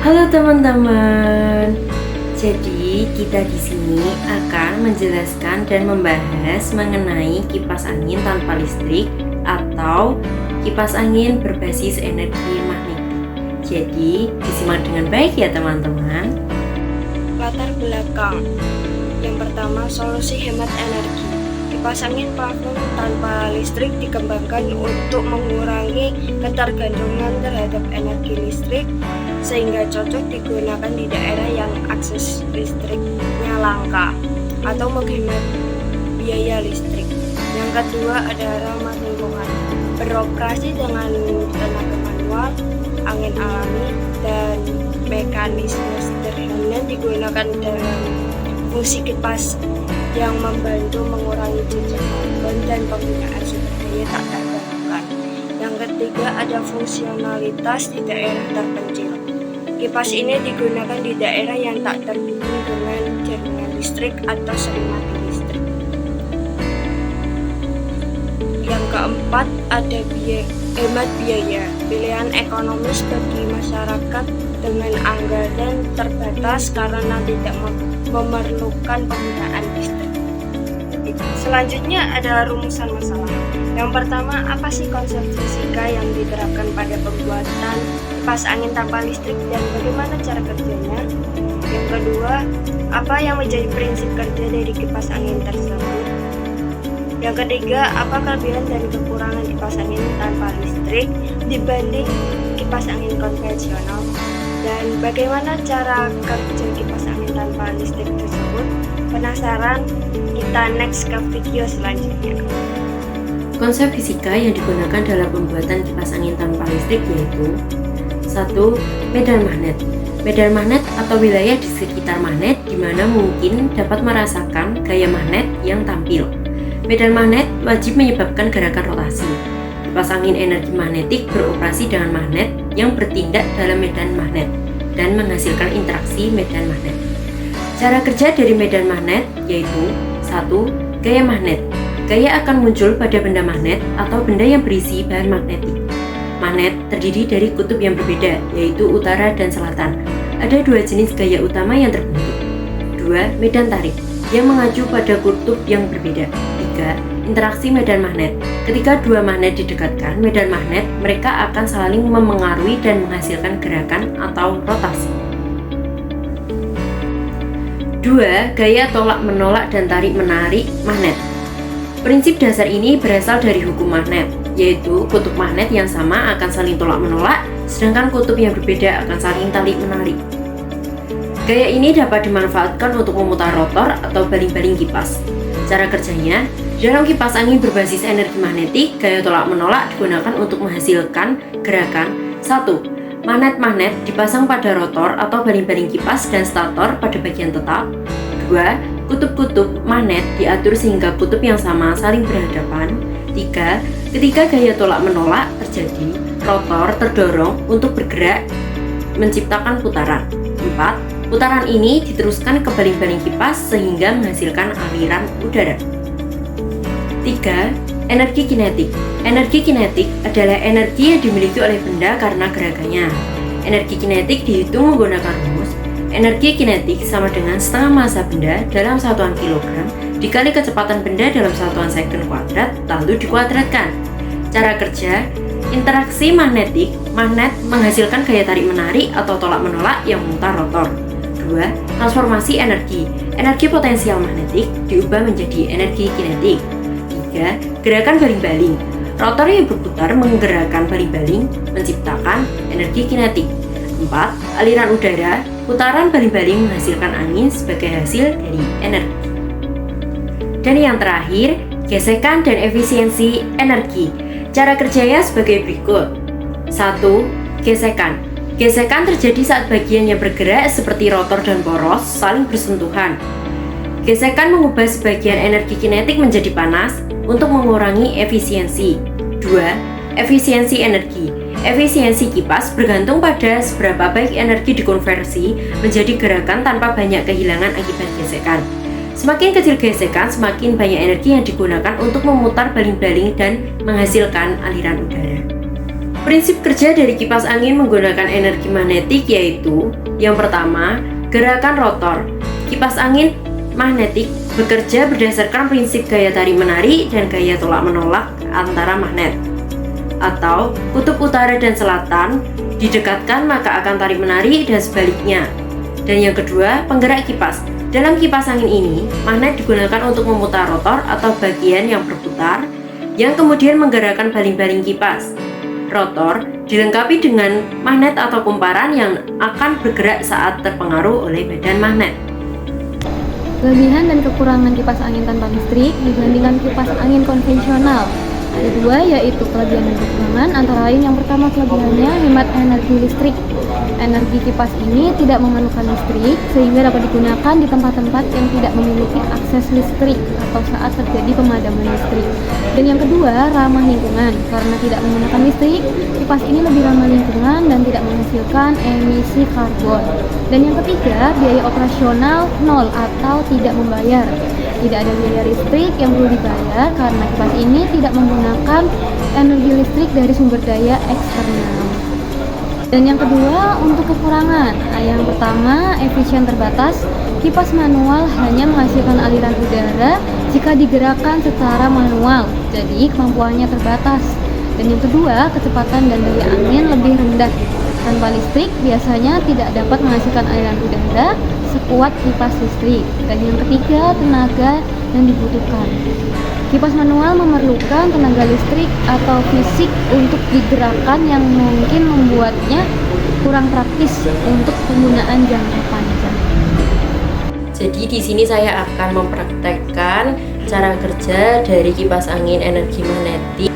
Halo teman-teman. Jadi kita di sini akan menjelaskan dan membahas mengenai kipas angin tanpa listrik atau kipas angin berbasis energi magnetik. Jadi disimak dengan baik ya teman-teman. Latar belakang. Yang pertama, solusi hemat energi. Kipas angin plafon tanpa listrik dikembangkan untuk mengurangi ketergantungan terhadap energi listrik sehingga cocok digunakan di daerah yang akses listriknya langka atau menghemat biaya listrik. Yang kedua ada ramah lingkungan. Beroperasi dengan tenaga manual, angin alami, dan mekanisme sederhana digunakan dalam fungsi kipas yang membantu mengurangi jejak karbon dan penggunaan sumber daya tak terbarukan. Yang ketiga ada fungsionalitas di daerah terpencil. Kipas ini digunakan di daerah yang tak terhubung dengan jaringan listrik atau sering mati listrik. Yang keempat ada hemat biaya. Pilihan ekonomis bagi masyarakat dengan anggaran terbatas karena tidak memerlukan penggunaan listrik. Selanjutnya ada rumusan masalah. Yang pertama, apa sih konsep fisika yang diterapkan pada pembuatan kipas angin tanpa listrik dan bagaimana cara kerjanya? Yang kedua, apa yang menjadi prinsip kerja dari kipas angin tersebut? Yang ketiga, apa kelebihan dan kekurangan kipas angin tanpa listrik dibanding kipas angin konvensional? Dan bagaimana cara kerja kipas angin tanpa listrik tersebut? Penasaran? Kita next ke video selanjutnya. Konsep fisika yang digunakan dalam pembuatan kipas angin tanpa listrik yaitu 1. Medan magnet. Medan magnet atau wilayah di sekitar magnet di mana mungkin dapat merasakan gaya magnet yang tampil. Medan magnet wajib menyebabkan gerakan rotasi. Kipas angin energi magnetik beroperasi dengan magnet yang bertindak dalam medan magnet dan menghasilkan interaksi medan magnet. Cara kerja dari medan magnet yaitu 1. Gaya magnet. Gaya akan muncul pada benda magnet atau benda yang berisi bahan magnetik. Magnet terdiri dari kutub yang berbeda, yaitu utara dan selatan. Ada dua jenis gaya utama yang terbentuk. 2. Medan tarik, yang mengacu pada kutub yang berbeda. 3. Interaksi medan magnet. Ketika dua magnet didekatkan medan magnet, mereka akan saling memengaruhi dan menghasilkan gerakan atau rotasi. 2. Gaya tolak-menolak dan tarik-menarik magnet. Prinsip dasar ini berasal dari hukum magnet, yaitu kutub magnet yang sama akan saling tolak-menolak, sedangkan kutub yang berbeda akan saling tarik-menarik. Gaya ini dapat dimanfaatkan untuk memutar rotor atau baling-baling kipas. Cara kerjanya, dalam kipas angin berbasis energi magnetik, gaya tolak-menolak digunakan untuk menghasilkan gerakan 1. Magnet-magnet dipasang pada rotor atau baling-baling kipas dan stator pada bagian tetap. 2. Kutub-kutub magnet diatur sehingga kutub yang sama saling berhadapan. 3. Ketika gaya tolak-menolak terjadi, rotor terdorong untuk bergerak menciptakan putaran. 4. Putaran ini diteruskan ke baling-baling kipas sehingga menghasilkan aliran udara. 3. Energi kinetik. Energi kinetik adalah energi yang dimiliki oleh benda karena gerakannya. Energi kinetik dihitung menggunakan rumus energi kinetik sama dengan setengah massa benda dalam satuan kilogram dikali kecepatan benda dalam satuan sekund kuadrat lalu dikuadratkan. Cara kerja, interaksi magnetik, magnet menghasilkan gaya tarik-menarik atau tolak-menolak yang memutar rotor. 2. Transformasi energi. Energi potensial magnetik diubah menjadi energi kinetik. 3. Gerakan baling-baling. Rotor yang berputar menggerakkan baling-baling menciptakan energi kinetik. 4. Aliran udara. Putaran baling-baling menghasilkan angin sebagai hasil dari energi. Dan yang terakhir, gesekan dan efisiensi energi. Cara kerjanya sebagai berikut. 1. Gesekan. Gesekan terjadi saat bagian yang bergerak seperti rotor dan poros saling bersentuhan. Gesekan mengubah sebagian energi kinetik menjadi panas untuk mengurangi efisiensi. 2. Efisiensi energi. Efisiensi kipas bergantung pada seberapa baik energi dikonversi menjadi gerakan tanpa banyak kehilangan akibat gesekan. Semakin kecil gesekan, semakin banyak energi yang digunakan untuk memutar baling-baling dan menghasilkan aliran udara. Prinsip kerja dari kipas angin menggunakan energi magnetik yaitu: yang pertama, gerakan rotor. Kipas angin magnetik bekerja berdasarkan prinsip gaya tarik-menarik dan gaya tolak-menolak antara magnet. Atau kutub utara dan selatan didekatkan maka akan tarik-menarik dan sebaliknya. Dan yang kedua, penggerak kipas. Dalam kipas angin ini, magnet digunakan untuk memutar rotor atau bagian yang berputar yang kemudian menggerakkan baling-baling kipas. Rotor dilengkapi dengan magnet atau kumparan yang akan bergerak saat terpengaruh oleh badan magnet. Kelebihan dan kekurangan kipas angin tanpa listrik dibandingkan kipas angin konvensional. Ada dua, yaitu kelebihan dan kekurangan. Antara lain, yang pertama kelebihannya hemat energi listrik. Energi kipas ini tidak memerlukan listrik sehingga dapat digunakan di tempat-tempat yang tidak memiliki akses listrik atau saat terjadi pemadaman listrik. Dan yang kedua, ramah lingkungan. Karena tidak menggunakan listrik, kipas ini lebih ramah lingkungan dan tidak menghasilkan emisi karbon. Dan yang ketiga, biaya operasional nol atau tidak membayar. Tidak ada biaya listrik yang perlu dibayar karena kipas ini tidak menggunakan energi listrik dari sumber daya eksternal. Dan yang kedua, untuk kekurangan. Yang pertama, efisien terbatas. Kipas manual hanya menghasilkan aliran udara jika digerakkan secara manual, jadi kemampuannya terbatas. Dan yang kedua, kecepatan dan daya angin lebih rendah. Tanpa listrik, biasanya tidak dapat menghasilkan aliran udara sekuat kipas listrik. Dan yang ketiga, tenaga yang dibutuhkan. Kipas manual memerlukan tenaga listrik atau fisik untuk digerakkan yang mungkin membuatnya kurang praktis untuk penggunaan jangka panjang. Jadi di sini saya akan mempraktekkan cara kerja dari kipas angin energi magnetik.